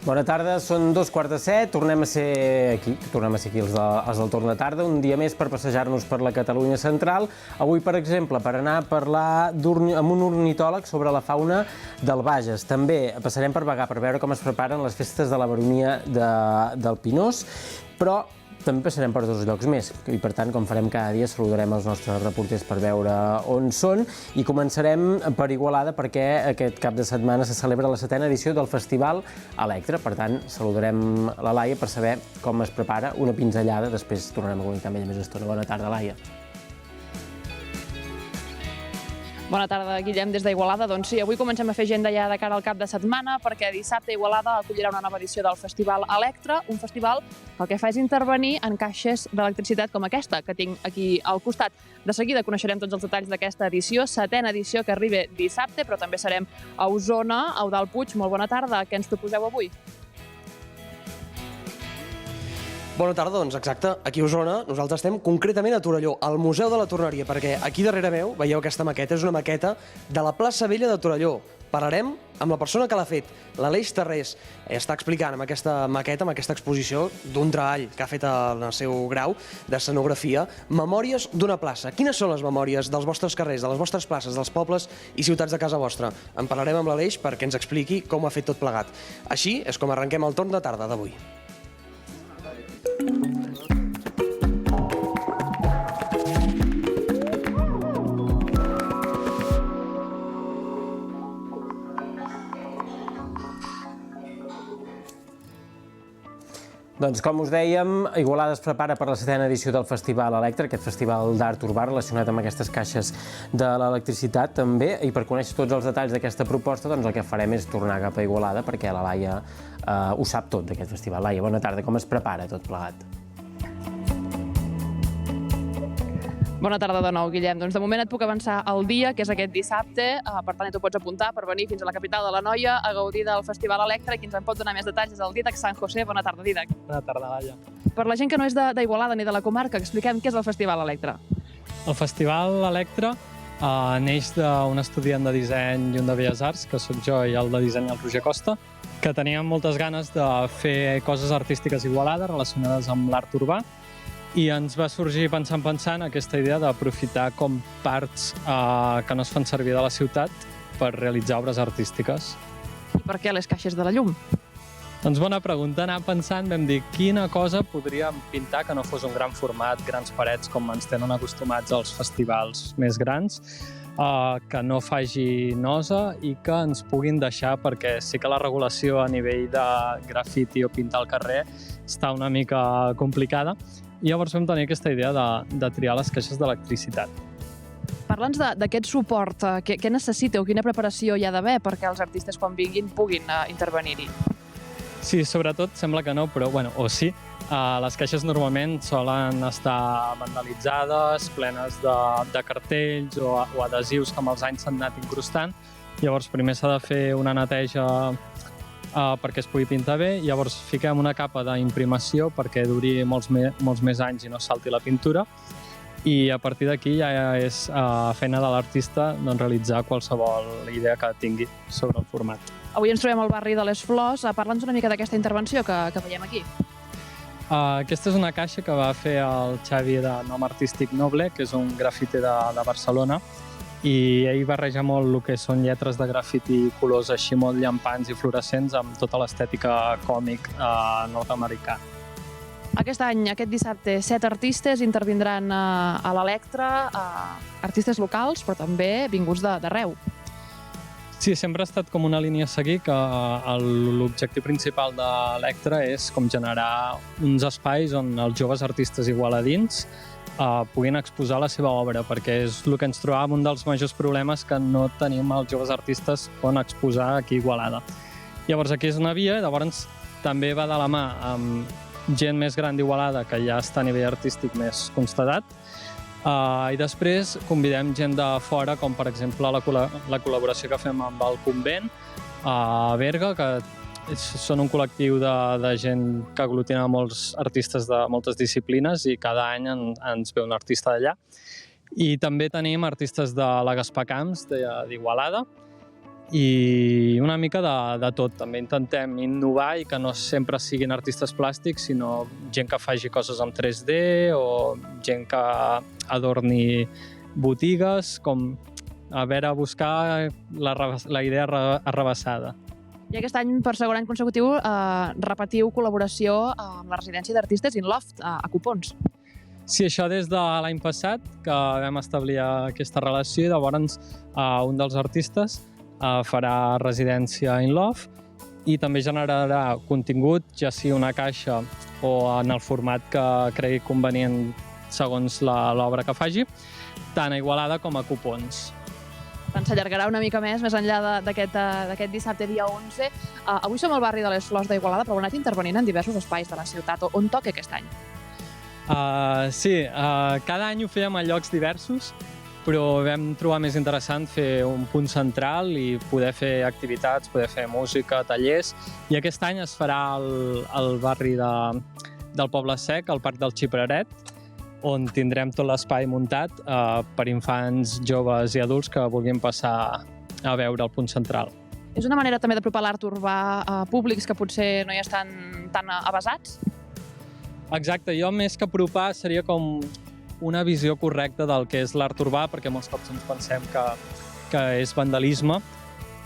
Bona tarda, són 2:15, tornem a ser aquí els del Torn de Tarda, un dia més per passejar-nos per la Catalunya central. Avui, per exemple, per anar a parlar amb un ornitòleg sobre la fauna del Bages. També passarem per Bagà per veure com es preparen les festes de la Baronia del Pinós, però també passarem per dos llocs més i, per tant, com farem cada dia, saludarem els nostres reporters per veure on són i començarem per Igualada perquè aquest cap de setmana se celebra la 7ª edició del Festival Electra. Per tant, saludarem la Laia per saber com es prepara una pinzellada. Després tornarem a comunicar amb ella més estona. Bona tarda, Laia. Bona tarda, Guillem, des d'Igualada. Doncs sí, avui comencem a fer agenda ja de cara al cap de setmana perquè dissabte Igualada acollirà una nova edició del Festival Electra, un festival que el que fa és intervenir en caixes d'electricitat com aquesta, que tinc aquí al costat. De seguida coneixerem tots els detalls d'aquesta edició, 7ª edició que arriba dissabte, però també serem a Osona, a Eudald Puig. Molt bona tarda, què ens proposeu avui? Bona tarda, doncs exacte, aquí a Osona nosaltres estem concretament a Torelló, al Museu de la Torneria, perquè aquí darrere meu veieu aquesta maqueta, és una maqueta de la plaça Vella de Torelló. Parlarem amb la persona que l'ha fet, l'Aleix Tarrés. Està explicant amb aquesta maqueta, amb aquesta exposició d'un treball que ha fet en el seu grau d'escenografia, memòries d'una plaça. Quines són les memòries dels vostres carrers, de les vostres places, dels pobles i ciutats de casa vostra? En parlarem amb l'Aleix perquè ens expliqui com ho ha fet tot plegat. Així és com arrenquem el torn de tarda d'avui. Doncs, com us dèiem, Igualada es prepara per la 7ª edició del Festival Electra, aquest festival d'art urbà relacionat amb aquestes caixes de l'electricitat també, i per conèixer tots els detalls d'aquesta proposta, doncs el que farem és tornar cap a Igualada perquè la Laia ho sap tot d'aquest festival. Laia, bona tarda, com es prepara tot plegat? Bona tarda de nou, Guillem. Doncs de moment et puc avançar el dia, que és aquest dissabte. Per tant, t'ho pots apuntar per venir fins a la capital de l'Anoia a gaudir del Festival Electra, i qui ens en pot donar més detalls és el Dídac San José. Bona tarda, Dídac. Bona tarda, Laia. Per la gent que no és d'Igualada ni de la comarca, expliquem què és el Festival Electra. El Festival Electra neix d'un estudiant de disseny i un de Belles Arts, que sóc jo, i el de disseny el Roger Costa, que teníem moltes ganes de fer coses artístiques a Igualada relacionades amb l'art urbà, i ens va sorgir pensant aquesta idea d'aprofitar com parts que no es fan servir de la ciutat per realitzar obres artístiques. I per què les caixes de la llum? Doncs bona pregunta. Anant pensant, vam dir quina cosa podríem pintar que no fos un gran format, grans parets, com ens tenen acostumats als festivals més grans, que no faci nosa i que ens puguin deixar, perquè sí que la regulació a nivell de grafiti o pintar al carrer està una mica complicada. I llavors vam tenir aquesta idea de triar les caixes d'electricitat. Parla'ns d'aquest suport. Què necessiteu? Quina preparació hi ha d'haver perquè els artistes, quan vinguin, puguin intervenir-hi? Sí, sobretot sembla que no, però bueno, o sí. Les caixes normalment solen estar vandalitzades, plenes de cartells o adhesius que amb els anys s'han anat incrustant. Llavors primer s'ha de fer una neteja perquè es pugui pintar bé, llavors fiquem una capa d'imprimació perquè duri molts més anys i no salti la pintura, i a partir d'aquí ja és feina de l'artista realitzar qualsevol idea que tingui sobre el format. Avui ens trobem al barri de les Flors. Parla'ns una mica d'aquesta intervenció que veiem aquí. Aquesta és una caixa que va fer el Xavi de nom artístic Noble, que és un grafiter de Barcelona, i ell barreja molt el que són lletres de grafiti i colors així molt llampants i fluorescents amb tota l'estètica còmic nord-americà. Aquest any, aquest dissabte, 7 artistes intervindran a l'Electra, artistes locals, però també vinguts d'arreu. Sí, sempre ha estat com una línia a seguir, que l'objectiu principal de l'Electra és com generar uns espais on els joves artistes igualadins puguin exposar la seva obra, perquè és el que ens trobàvem un dels majors problemes, que no tenim els joves artistes on exposar aquí a Igualada. Llavors aquí és una via, i llavors també va de la mà amb gent més gran d'Igualada que ja està a nivell artístic més constatat, i després convidem gent de fora, com per exemple la col·laboració que fem amb el Convent a Berga, que són un col·lectiu de gent que aglutina molts artistes de moltes disciplines, i cada any ens ve un artista d'allà. I també tenim artistes de la Gaspar Camps d'Igualada, i una mica de tot. També intentem innovar i que no sempre siguin artistes plàstics, sinó gent que faci coses en 3D o gent que adorni botigues, com a veure, buscar la idea arrabassada. I aquest any, per segon any consecutiu, repetiu col·laboració amb la residència d'artistes InLoft a Copons. Sí, això des de l'any passat, que vam establir aquesta relació, i llavors un dels artistes farà residència InLoft i també generarà contingut, ja sigui una caixa o en el format que cregui convenient segons l'obra que faci, tant a Igualada com a Copons. Tant s'allargarà una mica més enllà d'aquest dissabte, dia 11. Avui som al barri de les Flors d'Igualada, però heu anat intervenint en diversos espais de la ciutat. On toca aquest any? Sí, cada any ho fèiem a llocs diversos, però vam trobar més interessant fer un punt central i poder fer activitats, poder fer música, tallers, i aquest any es farà al barri del Poble Sec, al Parc del Xipreret, on tindrem tot l'espai muntat per infants, joves i adults que vulguin passar a veure el punt central. És una manera també d'apropar l'art urbà a públics que potser no hi estan tan avasats? Exacte, jo més que apropar seria com una visió correcta del que és l'art urbà, perquè molts cops ens pensem que és vandalisme,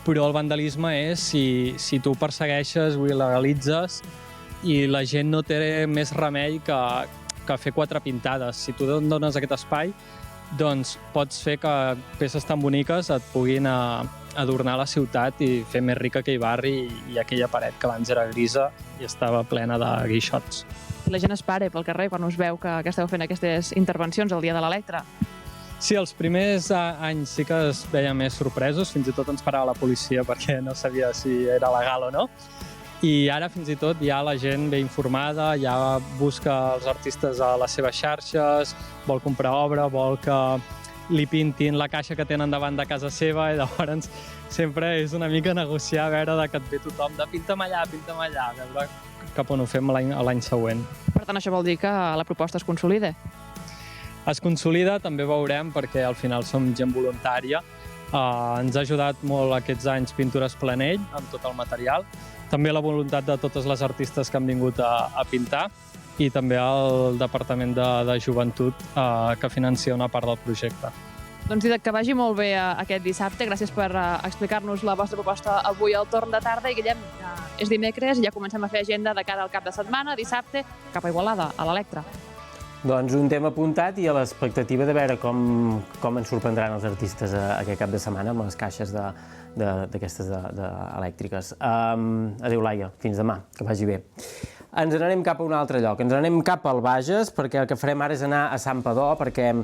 però el vandalisme és si tu persegueixes o il·legalitzes i la gent no té més remei que fer 4 pintades. Si tu dones aquest espai, doncs pots fer que peces tan boniques et puguin adornar la ciutat i fer més rica aquell barri i aquella paret que abans era grisa i estava plena de guixots. I la gent es para pel carrer quan us veu que esteu fent aquestes intervencions el dia de l'Electra. Sí, els primers anys sí que es veien més sorpresos, fins i tot ens parava la policia perquè no sabia si era legal o no. I ara fins i tot ja la gent ve informada, ja busca els artistes a les seves xarxes, vol comprar obra, vol que li pintin la caixa que tenen davant de casa seva, i llavors sempre és una mica negociar, a veure que et ve tothom de pinta'm allà, a veure cap on ho fem l'any següent. Per tant, això vol dir que la proposta es consolida? Es consolida, també veurem, perquè al final som gent voluntària. Ens ha ajudat molt aquests anys Pintures Planell, amb tot el material, també la voluntat de totes les artistes que han vingut a pintar i també el Departament de Joventut que financia una part del projecte. Doncs Dídac, que vagi molt bé aquest dissabte. Gràcies per explicar-nos la vostra proposta avui al torn de tarda. I Guillem, és dimecres i ja comencem a fer agenda de cara al cap de setmana, dissabte, cap a Igualada, a l'Electra. Doncs un tema apuntat i a l'expectativa de veure com ens sorprendran els artistes aquest cap de setmana amb les caixes d'aquestes elèctriques. Adéu, Laia. Fins demà. Que vagi bé. Ens n'anem cap a un altre lloc. Ens n'anem cap al Bages, perquè el que farem ara és anar a Santpedor, perquè en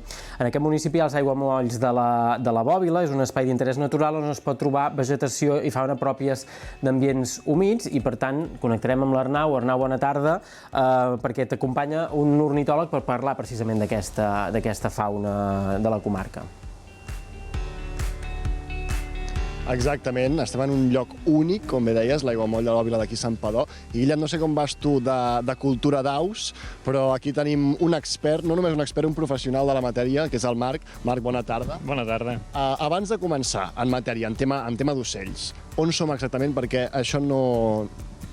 aquest municipi hi ha els aiguamolls de la Bòbila, és un espai d'interès natural on es pot trobar vegetació i fauna pròpies d'ambients humits, i per tant connectarem amb l'Arnau. Arnau, bona tarda, perquè t'acompanya un ornitòleg per parlar precisament d'aquesta fauna de la comarca. Exactament, estem en un lloc únic, com bé deies, l'aiguamoll de la Bòbila d'aquí Santpedor. I Guillem, no sé com vas tu de cultura d'aus, però aquí tenim un expert, no només un expert, un professional de la matèria, que és el Marc. Marc, bona tarda. Bona tarda. Abans de començar en matèria, en tema d'ocells, on som exactament? Perquè això no...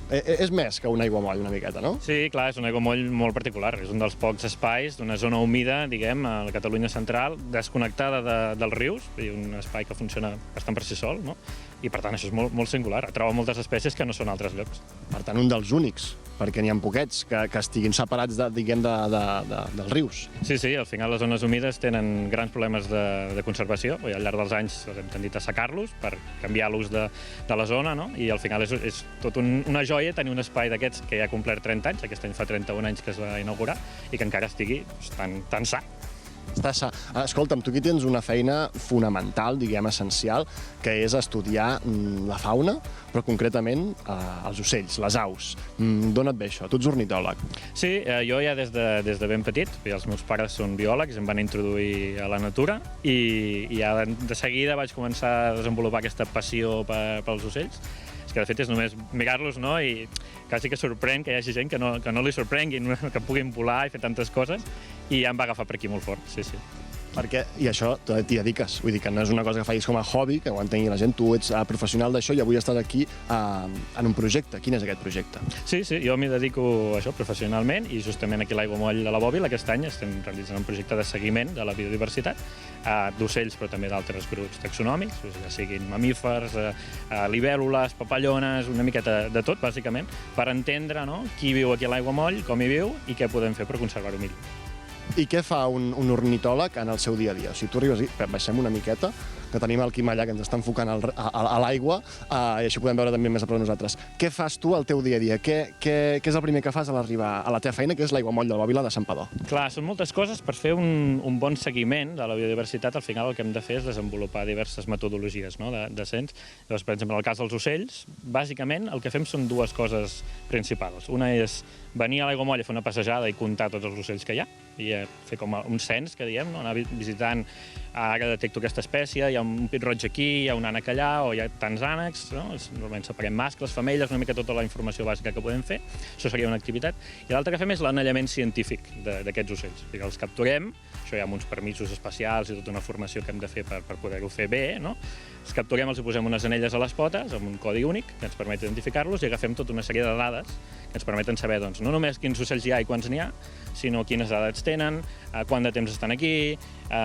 És més que un aiguamoll, una miqueta, no? Sí, clar, és un aiguamoll molt particular. És un dels pocs espais d'una zona humida, diguem, a la Catalunya central, desconnectada dels rius, i un espai que funciona bastant per si sol, no? I, per tant, això és molt singular. Troba moltes espècies que no són a altres llocs. Per tant, un dels únics, perquè n'hi ha poquets que estiguin separats, diguem, dels rius. Sí, al final les zones humides tenen grans problemes de conservació, i al llarg dels anys hem tendit a secar-los per canviar l'ús de la zona, no? I al final és tot una joia tenir un espai d'aquests que ja ha complert 30 anys, aquest any fa 31 anys que es va inaugurar, i que encara estigui tan sa. Està sa. Escolta'm, tu aquí tens una feina fonamental, diguem, essencial, que és estudiar la fauna, però concretament els ocells, les aus. D'on et ve això? Tu ets ornitòleg. Sí, jo ja des de ben petit, els meus pares són biòlegs, em van introduir a la natura, i ja de seguida vaig començar a desenvolupar aquesta passió pels ocells, que de fet és només mirar-los, no? I quasi que sorprèn que hi hagi gent que no li sorprenguin, que puguin volar i fer tantes coses, i ja em va agafar per aquí molt fort, sí. I això t'hi dediques, vull dir que no és una cosa que facis com a hobby, que ho entengui la gent, tu ets professional d'això i avui estàs aquí en un projecte. Quin és aquest projecte? Sí, jo m'hi dedico a això professionalment i justament aquí a l'Aiguamoll de la Bòbila aquest any estem realitzant un projecte de seguiment de la biodiversitat d'ocells però també d'altres grups taxonòmics, ja siguin mamífers, libèl·lules, papallones, una miqueta de tot, bàsicament, per entendre qui viu aquí a l'Aiguamoll, com hi viu i què podem fer per conservar-ho millor. I què fa un ornitòleg en el seu dia a dia? O sigui, tu arribes i baixem una miqueta, que tenim el Quim allà que ens està enfocant a l'aigua, i això ho podem veure també més a prop nosaltres. Què fas tu al teu dia a dia? Què és el primer que fas a l'arribar a la teva feina, que és l'Aiguamoll de la Bòbila de Santpedor? Clar, són moltes coses. Per fer un bon seguiment de la biodiversitat, al final el que hem de fer és desenvolupar diverses metodologies de cens. Llavors, per exemple, en el cas dels ocells, bàsicament el que fem són dues coses principals. Una és venir a l'Aiguamoll a fer una passejada i comptar tots els ocells que hi ha, i fer com un cens, que diem, anar visitant, ara detecto aquesta espècie, hi ha un pit roig aquí, hi ha un ànec allà, o hi ha tants ànecs, normalment separem mascles, femelles, una mica tota la informació bàsica que podem fer, això seria una activitat. I l'altra que fem és l'anellament científic d'aquests ocells. Els capturem, això hi ha uns permisos especials i tota una formació que hem de fer per poder-ho fer bé, els capturem, els posem unes anelles a les potes, amb un codi únic que ens permet identificar-los i agafem tota una sèrie de dades que ens permeten saber no només quins ocells hi ha i quants n'hi ha, sinó quines edats tenen, quant de temps estan aquí,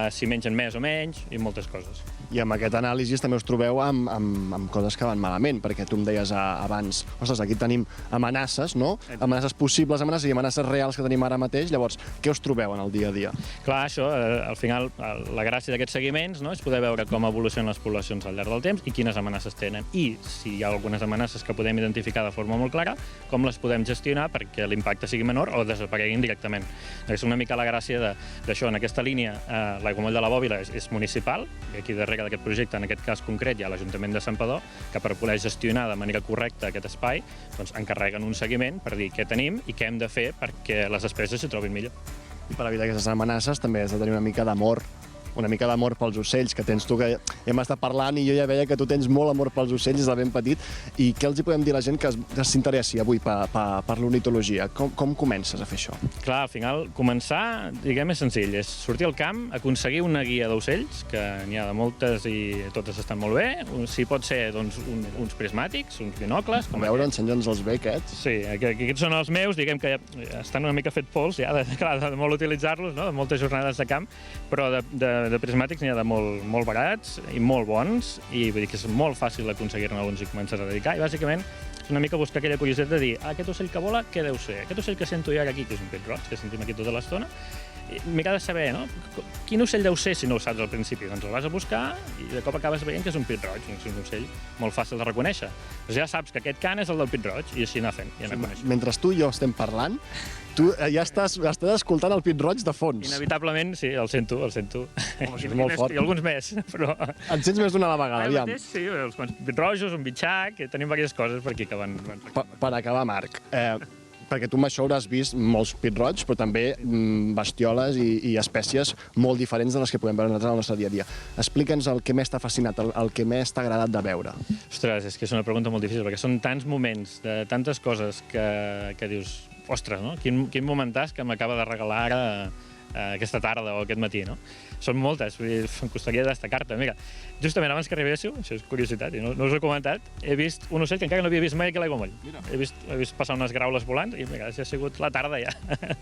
si mengen més o menys, i moltes coses. I amb aquest anàlisi també us trobeu amb coses que van malament, perquè tu em deies abans, ostres, aquí tenim amenaces, no? Amenaces possibles, amenaces i amenaces reals que tenim ara mateix. Llavors, què us trobeu en el dia a dia? Clar, això, al final, la gràcia d'aquests seguiments és poder veure com evolucionen les poblacions al llarg del temps i quines amenaces tenen. I si hi ha algunes amenaces que podem identificar de forma molt clara, com les podem gestionar perquè l'impacte sigui menor o desapareguin directament. És una mica la gràcia d'això. En aquesta línia, l'Aiguamoll de la Bòbila és municipal, i aquí darrere d'aquest projecte, en aquest cas concret, hi ha l'Ajuntament de Santpedor, que per poder gestionar de manera correcta aquest espai, encarreguen un seguiment per dir què tenim i què hem de fer perquè les espècies s'hi trobin millor. I per evitar aquestes amenaces també has de tenir una mica d'amor pels ocells, que tens tu, que hem estat parlant i jo ja veia que tu tens molt amor pels ocells des de ben petit. I què els hi podem dir a la gent que s'interessi avui per l'ornitologia? Com comences a fer això? Clar, al final, començar, diguem, és senzill. És sortir al camp, aconseguir una guia d'ocells, que n'hi ha de moltes i totes estan molt bé. Si pot ser, uns prismàtics, uns binocles. A veure, ensenya'ns els bé, aquests. Sí, aquests són els meus, diguem que estan una mica fet pols, ja, de molt utilitzar-los, de moltes jornades de camp, però de prismàtics n'hi ha de molt barats i molt bons, i vull dir que és molt fàcil aconseguir-ne alguns i comences a dedicar, i bàsicament és una mica buscar aquella curiositat de dir aquest ocell que vola, què deu ser? Aquest ocell que sento jo aquí, que és un pit roig, que sentim aquí tota l'estona, m'he de saber, quin ocell deu ser si no ho saps al principi? Doncs el vas a buscar i de cop acabes veient que és un pit roig, és un ocell molt fàcil de reconèixer. Doncs ja saps que aquest cant és el del pit roig, i així anar fent, i anar coneixent. Mentre tu i jo estem parlant, tu ja estàs escoltant el pit roig de fons. Inevitablement, sí, el sento. Home, és molt fort. I alguns més, però... En sents més d'una a la vegada, aviam. Sí, els pit rojos, un bitxac, tenim diverses coses per aquí que van... Per acabar, Marc, perquè tu amb això hauràs vist molts pit roigs, però també bestioles i espècies molt diferents de les que podem veure nosaltres al nostre dia a dia. Explica'ns el que més t'ha fascinat, el que més t'ha agradat de veure. Ostres, és que és una pregunta molt difícil, perquè són tants moments, de tantes coses que dius, ostres, no? Quin momentàs que m'acaba de regalar ara aquesta tarda o aquest matí, no? Són moltes, vull dir, em costaria destacar-te. Mira, justament abans que arribéssiu, això és curiositat, i no us ho he comentat, he vist un ocell que encara no havia vist mai aquí a l'Aiguamoll. He vist passar unes graules volant i mira, ha sigut la tarda ja.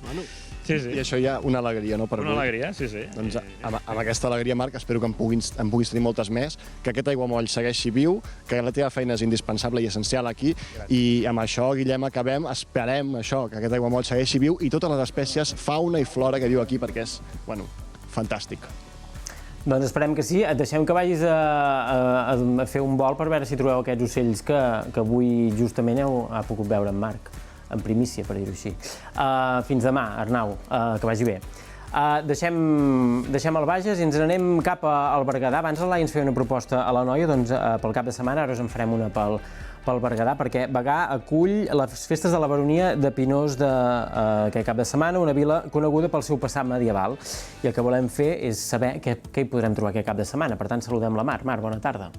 Bueno, sí. I això ja una alegria, no? Per una alegria, sí. Doncs amb aquesta alegria, Marc, espero que en puguis tenir moltes més, que aquest Aiguamoll segueixi viu, que la teva feina és indispensable i essencial aquí, i amb això, Guillem, acabem, esperem això, que aquest Aiguamoll segueixi viu i totes les espècies, fauna i flora que viu aquí, perquè és, bueno, fantàstic. Doncs esperem que sí. Et deixem que vagis a fer un vol per veure si trobeu aquests ocells que avui justament ha pogut veure en Marc, en primícia, per dir-ho així. Fins demà, Arnau, que vagi bé. Deixem el Bages i ens n'anem cap al Berguedà. Abans el Lai ens feia una proposta a la noia pel cap de setmana, ara us en farem una pel Berguedà, perquè Bagà acull les festes de la baronia de Pinós d'aquest cap de setmana, una vila coneguda pel seu passat medieval. I el que volem fer és saber què hi podrem trobar aquest cap de setmana. Per tant, saludem la Mar. Mar, bona tarda.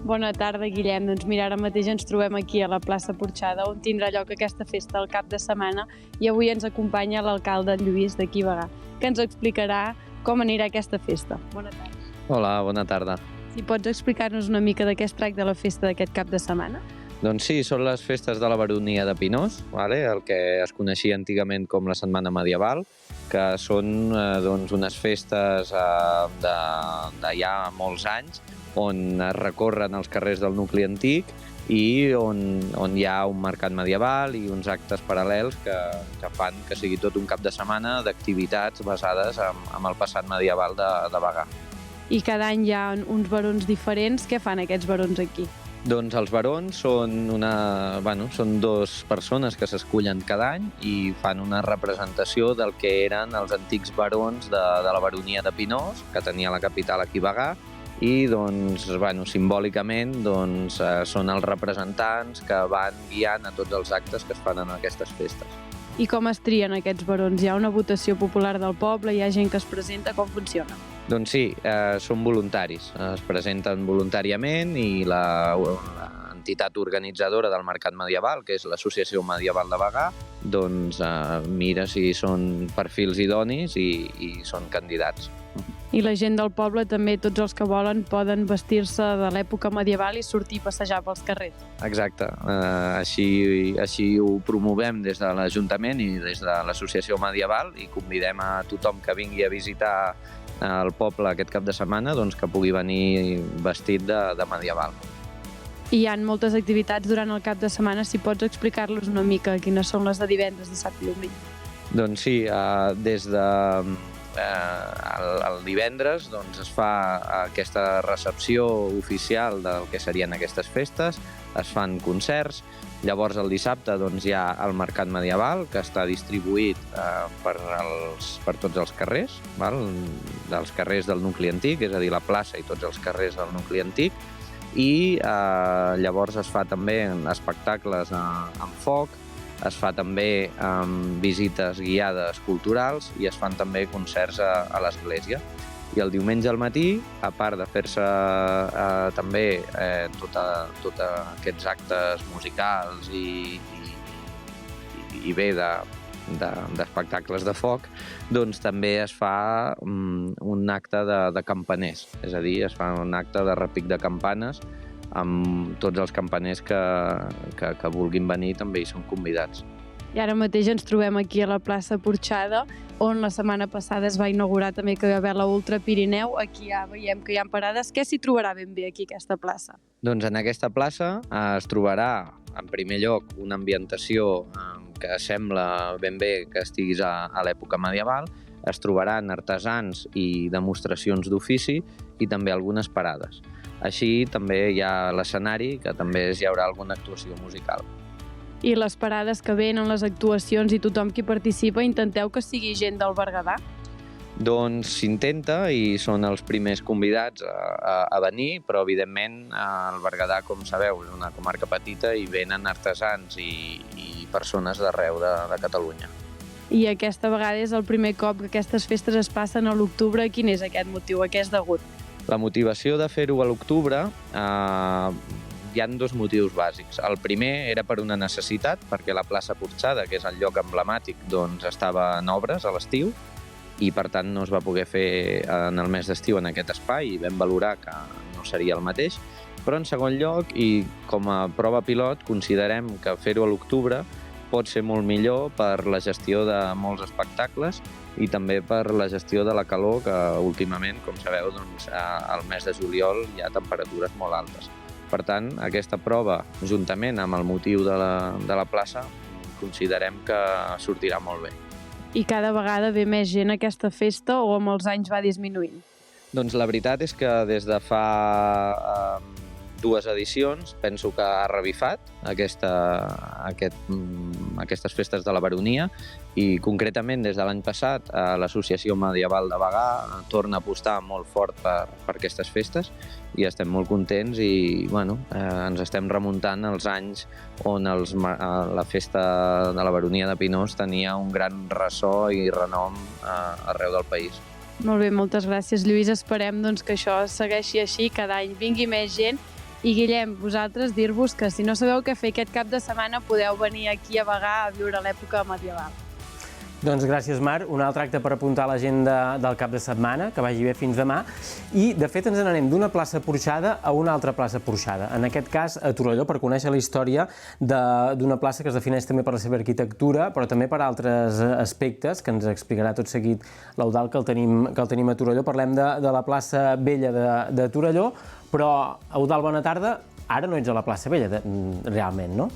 Bona tarda, Guillem. Doncs mira, ara mateix ens trobem aquí a la plaça Porxada, on tindrà lloc aquesta festa el cap de setmana, i avui ens acompanya l'alcalde Lluís d'aquí Bagà. que ens explicarà com anirà aquesta festa. Bona tarda. Hola, bona tarda. Si pots explicar-nos una mica de què es tracta la festa d'aquest cap de setmana? Doncs sí, són les festes de la Baronia de Pinós, el que es coneixia antigament com la Setmana Medieval, que són unes festes de ja molts anys on es recorren els carrers del nucli antic i on hi ha un mercat medieval i uns actes paral·lels que fan que sigui tot un cap de setmana d'activitats basades en el passat medieval de Bagà. I cada any hi ha uns barons diferents. Què fan aquests barons aquí? Doncs els barons són dues persones que s'escullen cada any i fan una representació del que eren els antics barons de la baronia de Pinós, que tenia la capital aquí a Bagà, i simbòlicament són els representants que van guiant a tots els actes que es fan en aquestes festes. I com es trien aquests barons? Hi ha una votació popular del poble, hi ha gent que es presenta, com funciona? Doncs sí, són voluntaris, es presenten voluntàriament i l'entitat organitzadora del Mercat Medieval, que és l'Associació Medieval de Bagà, mira si són perfils idonis i són candidats. I la gent del poble també, tots els que volen, poden vestir-se de l'època medieval i sortir a passejar pels carrers. Exacte, així ho promovem des de l'Ajuntament i des de l'Associació Medieval i convidem a tothom que vingui a visitar el poble aquest cap de setmana que pugui venir vestit de medieval. I hi ha moltes activitats durant el cap de setmana. Si pots explicar-los una mica quines són les de divendres, dissabte i diumenge. Doncs sí, des de el divendres es fa aquesta recepció oficial del que serien aquestes festes, es fan concerts, llavors el dissabte hi ha el mercat medieval que està distribuït per tots els carrers, dels carrers del nucli antic, és a dir, la plaça i tots els carrers del nucli antic, i llavors es fa també espectacles amb foc, es fa també visites guiades culturals i es fan també concerts a l'església. I el diumenge al matí, a part de fer-se també tots aquests actes musicals i bé d'espectacles de foc, també es fa un acte de campaners, és a dir, es fa un acte de repic de campanes amb tots els campaners que vulguin venir també hi són convidats. I ara mateix ens trobem aquí a la plaça Porxada, on la setmana passada es va inaugurar també que hi va haver la Ultra Pirineu. Aquí ja veiem que hi ha parades. Què s'hi trobarà ben bé aquí, aquesta plaça? Doncs en aquesta plaça es trobarà, en primer lloc, una ambientació que sembla ben bé que estiguis a l'època medieval. Es trobaran artesans i demostracions d'ofici i també algunes parades. Així també hi ha l'escenari, que també hi haurà alguna actuació musical. I les parades que venen, les actuacions i tothom qui participa, intenteu que sigui gent del Berguedà? Doncs s'intenta i són els primers convidats a venir, però evidentment el Berguedà, com sabeu, és una comarca petita i venen artesans i persones d'arreu de Catalunya. I aquesta vegada és el primer cop que aquestes festes es passen a l'octubre. Quin és aquest motiu? A què és degut? La motivació de fer-ho a l'octubre, hi ha dos motius bàsics. El primer era per una necessitat, perquè la plaça Porxada, que és el lloc emblemàtic, estava en obres a l'estiu i per tant no es va poder fer en el mes d'estiu en aquest espai i vam valorar que no seria el mateix. Però en segon lloc, i com a prova pilot, considerem que fer-ho a l'octubre pot ser molt millor per la gestió de molts espectacles i també per la gestió de la calor, que últimament, com sabeu, al mes de juliol hi ha temperatures molt altes. Per tant, aquesta prova, juntament amb el motiu de la plaça, considerem que sortirà molt bé. I cada vegada ve més gent a aquesta festa o amb els anys va disminuint? Doncs la veritat és que des de fa 2 edicions penso que ha revifat aquestes festes de la baronia i concretament des de l'any passat l'Associació Medieval de Bagà torna a apostar molt fort per aquestes festes i estem molt contents i ens estem remuntant als anys on la festa de la baronia de Pinós tenia un gran ressò i renom arreu del país. Molt bé, moltes gràcies, Lluís. Esperem que això segueixi així, cada any vingui més gent. I Guillem, vosaltres dir-vos que si no sabeu què fer aquest cap de setmana podeu venir aquí a Bagà a viure l'època medieval. Doncs gràcies, Marc. Un altre acte per apuntar a l'agenda del cap de setmana, que vagi bé fins demà. I, de fet, ens n'anem d'una plaça porxada a una altra plaça porxada. En aquest cas, a Torelló, per conèixer la història d'una plaça que es defineix també per la seva arquitectura, però també per altres aspectes, que ens explicarà tot seguit l'Eudald, que el tenim a Torelló. Parlem de la plaça Vella de Torelló, però, Eudald, bona tarda. Ara no ets a la plaça Vella, realment, no?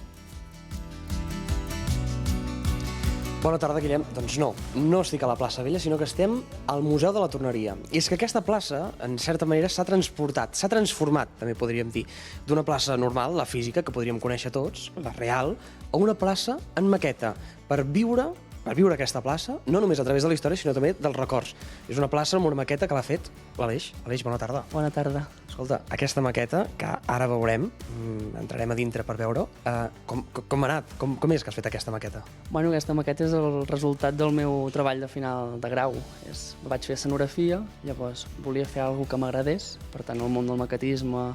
Bona tarda, Guillem. Doncs no estic a la plaça Vella, sinó que estem al Museu de la Torneria. I és que aquesta plaça, en certa manera, s'ha transformat, també podríem dir, d'una plaça normal, la física, que podríem conèixer tots, la real, a una plaça en maqueta, per viure aquesta plaça, no només a través de la història, sinó també dels records. És una plaça amb una maqueta que l'ha fet l'Aleix. Aleix, bona tarda. Bona tarda. Escolta, aquesta maqueta, que ara veurem, entrarem a dintre per veure, com ha anat? Com és que has fet aquesta maqueta? Bueno, aquesta maqueta és el resultat del meu treball de final de grau. Vaig fer escenografia, llavors volia fer alguna que m'agradés, per tant el món del maquetisme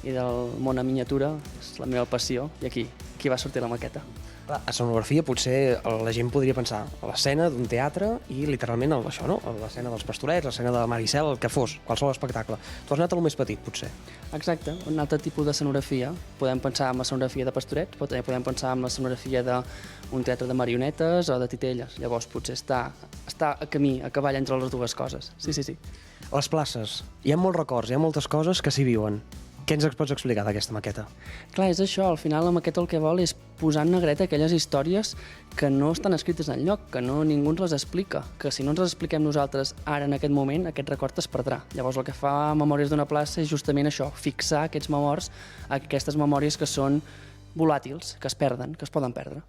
i del món en miniatura és la meva passió, i aquí va sortir la maqueta. A escenografia potser la gent podria pensar a l'escena d'un teatre i literalment això, no? L'escena dels Pastorets, l'escena de Maricel, el que fos, qualsevol espectacle. Tu has anat a lo més petit, potser. Exacte, un altre tipus d'escenografia. Podem pensar en l'escenografia de Pastorets, però també podem pensar en l'escenografia d'un teatre de marionetes o de titelles. Llavors potser està a camí, a cavall entre les dues coses. Sí. Les places. Hi ha molts records, hi ha moltes coses que s'hi viuen. Què ens pots explicar d'aquesta maqueta? Clar, és això, al final la maqueta el que vol és posar en negreta aquelles històries que no estan escrites enlloc, que ningú ens les explica, que si no ens les expliquem nosaltres ara en aquest moment, aquest record es perdrà. Llavors el que fa Memòries d'una plaça és justament això, fixar aquests memors, aquestes memòries que són volàtils, que es perden, que es poden perdre.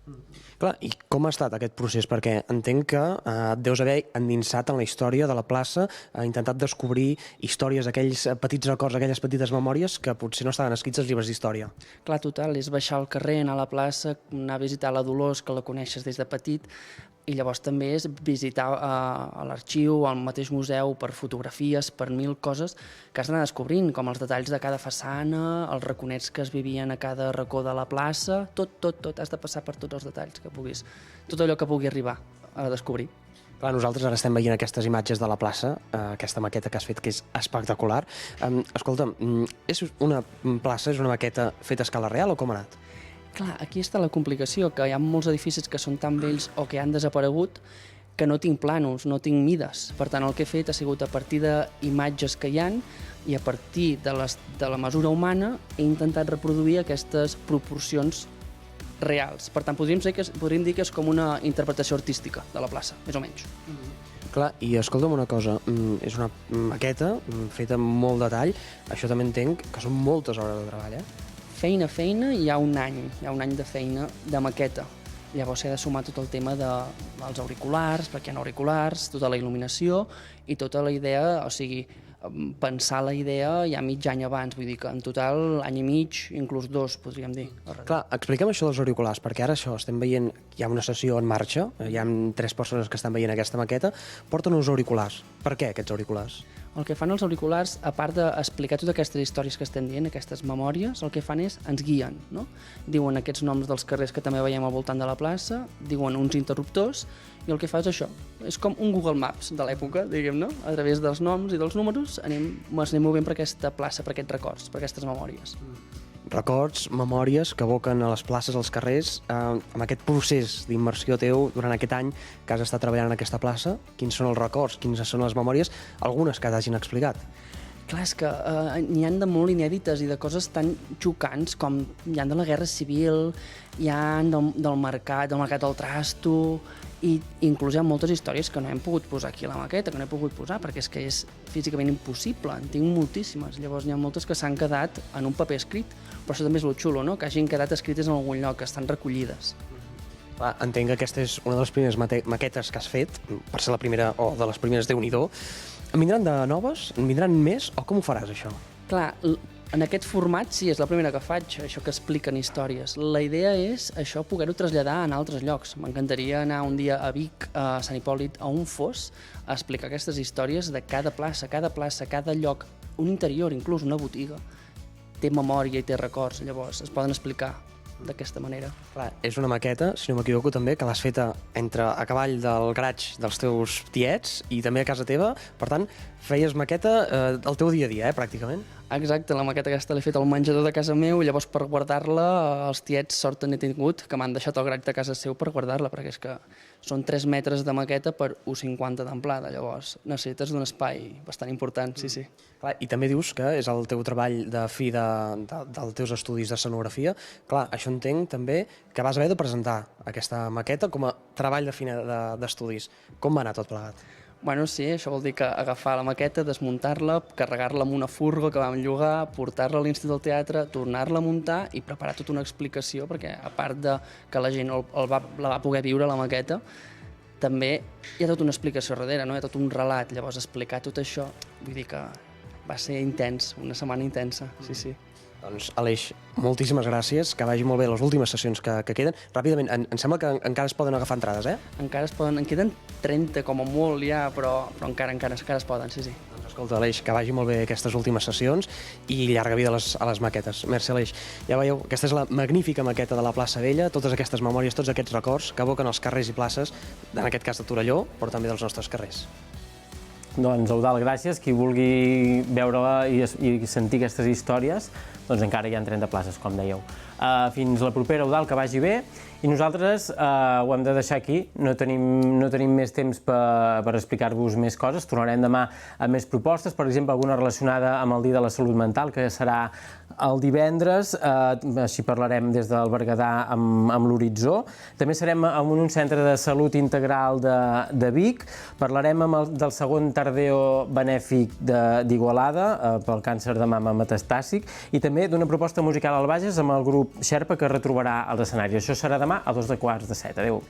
Clar, i com ha estat aquest procés? Perquè entenc que et deus haver endinsat en la història de la plaça, intentat descobrir històries, aquells petits records, aquelles petites memòries que potser no estaven escrits als llibres d'història. Clar, total, és baixar al carrer, anar a la plaça, anar a visitar la Dolors, que la coneixes des de petit, i llavors també és visitar l'arxiu, al mateix museu, per fotografies, per mil coses que has d'anar descobrint, com els detalls de cada façana, els raconets que es vivien a cada racó de la plaça, tot, has de passar per tots els detalls que puguis, tot allò que pugui arribar a descobrir. Clar, nosaltres ara estem veient aquestes imatges de la plaça, aquesta maqueta que has fet, que és espectacular. Escolta, és una plaça, és una maqueta feta a escala real o com ha anat? Clar, aquí està la complicació, que hi ha molts edificis que són tan vells o que han desaparegut que no tinc plànols, no tinc mides. Per tant, el que he fet ha sigut a partir d'imatges que hi ha i a partir de la mesura humana he intentat reproduir aquestes proporcions reals. Per tant, podríem dir que és com una interpretació artística de la plaça, més o menys. Clar, i escolta'm una cosa, és una maqueta feta amb molt detall, això també entenc que són moltes hores de treball, Feina, hi ha un any de feina de maqueta. Llavors s'ha de sumar tot el tema dels auriculars, perquè hi ha auriculars, tota la il·luminació i tota la idea, o sigui, pensar la idea ja mig any abans, vull dir que en total any i mig, inclús 2, podríem dir. Clar, expliquem això dels auriculars, perquè ara això, estem veient, hi ha una sessió en marxa, hi ha 3 persones que estan veient aquesta maqueta, porten uns auriculars. Per què aquests auriculars? El que fan els auriculars, a part d'explicar totes aquestes històries que estem dient, aquestes memòries, el que fan és ens guien, no? Diuen aquests noms dels carrers que també veiem al voltant de la plaça, diuen uns interruptors, i el que fa és això. És com un Google Maps de l'època, diguem-ne, a través dels noms i dels números anem movent per aquesta plaça, per aquests records, per aquestes memòries. Records, memòries que evoquen a les places, als carrers, amb aquest procés d'immersió teu durant aquest any que has estat treballant en aquesta plaça. Quins són els records, quines són les memòries, algunes que t'hagin explicat? Clar, és que n'hi ha de molt inèdites i de coses tan xocants com hi ha de la Guerra Civil, hi ha del mercat del trasto, i inclús hi ha moltes històries que no hem pogut posar aquí a la maqueta, que no he pogut posar, perquè és que és físicament impossible, en tinc moltíssimes. Llavors n'hi ha moltes que s'han quedat en un paper escrit, però això també és el xulo, no? Que hagin quedat escrites en algun lloc, que estan recollides. Entenc que aquesta és una de les primeres maquetes que has fet, per ser la primera, o de les primeres, Déu-n'hi-do. En vindran de noves? En vindran més? O com ho faràs, això? Clar, en aquest format sí, és la primera que faig, això que expliquen històries. La idea és això poder-ho traslladar en altres llocs. M'encantaria anar un dia a Vic, a Sant Hipòlit, a on fos, a explicar aquestes històries de cada plaça, cada lloc, un interior, inclús una botiga, té memòria i té records, llavors es poden explicar d'aquesta manera. Clar, és una maqueta, si no m'equivoco també, que l'has feta a cavall del garatge dels teus tiets i també a casa teva. Per tant, feies maqueta el teu dia a dia, pràcticament. Exacte, la maqueta aquesta l'he fet al menjador de casa meu, llavors per guardar-la els tiets sort n'he tingut que m'han deixat al garatge de casa seu per guardar-la, perquè és que són 3 metres de maqueta per 1,50 d'amplada, llavors necessites d'un espai bastant important, sí. Clar, i també dius que és el teu treball de fi dels teus estudis d'escenografia. Clar, això entenc també que vas haver de presentar aquesta maqueta com a treball de fi d'estudis. Com va anar tot plegat? Bueno, sí, això vol dir que agafar la maqueta, desmuntar-la, carregar-la amb una furgo que vam llogar, portar-la a l'Institut del Teatre, tornar-la a muntar i preparar tota una explicació, perquè a part de que la gent la va poder viure, la maqueta, també hi ha tota una explicació darrere, no? Hi ha tot un relat. Llavors, explicar tot això, vull dir que va ser intens, una setmana intensa, sí. Doncs, Aleix, moltíssimes gràcies, que vagi molt bé les últimes sessions que queden. Ràpidament, em sembla que encara es poden agafar entrades, eh? Encara es poden, en queden 30 com a molt ja, però encara es poden, sí. Doncs escolta, Aleix, que vagi molt bé aquestes últimes sessions i llarga vida a les maquetes. Merci, Aleix. Ja veieu, aquesta és la magnífica maqueta de la plaça Vella, totes aquestes memòries, tots aquests records que evoquen els carrers i places, en aquest cas de Torelló, però també dels nostres carrers. Doncs, Eudald, gràcies. Qui vulgui veure-la i sentir aquestes històries, doncs encara hi ha 30 places, com dèieu. Fins la propera, Eudald, que vagi bé. I nosaltres ho hem de deixar aquí. No tenim més temps per explicar-vos més coses. Tornarem demà amb més propostes, per exemple, alguna relacionada amb el Dia de la Salut Mental, que serà el divendres. Així parlarem des del Berguedà amb l'Horitzó. També serem en un centre de salut integral de Vic. Parlarem del segon tardeo benèfic d'Igualada pel càncer de mama metastàsic i també d'una proposta musical al Bages amb el grup Xerpa que retrobarà als escenaris. Això serà demà a 6:45. Adéu.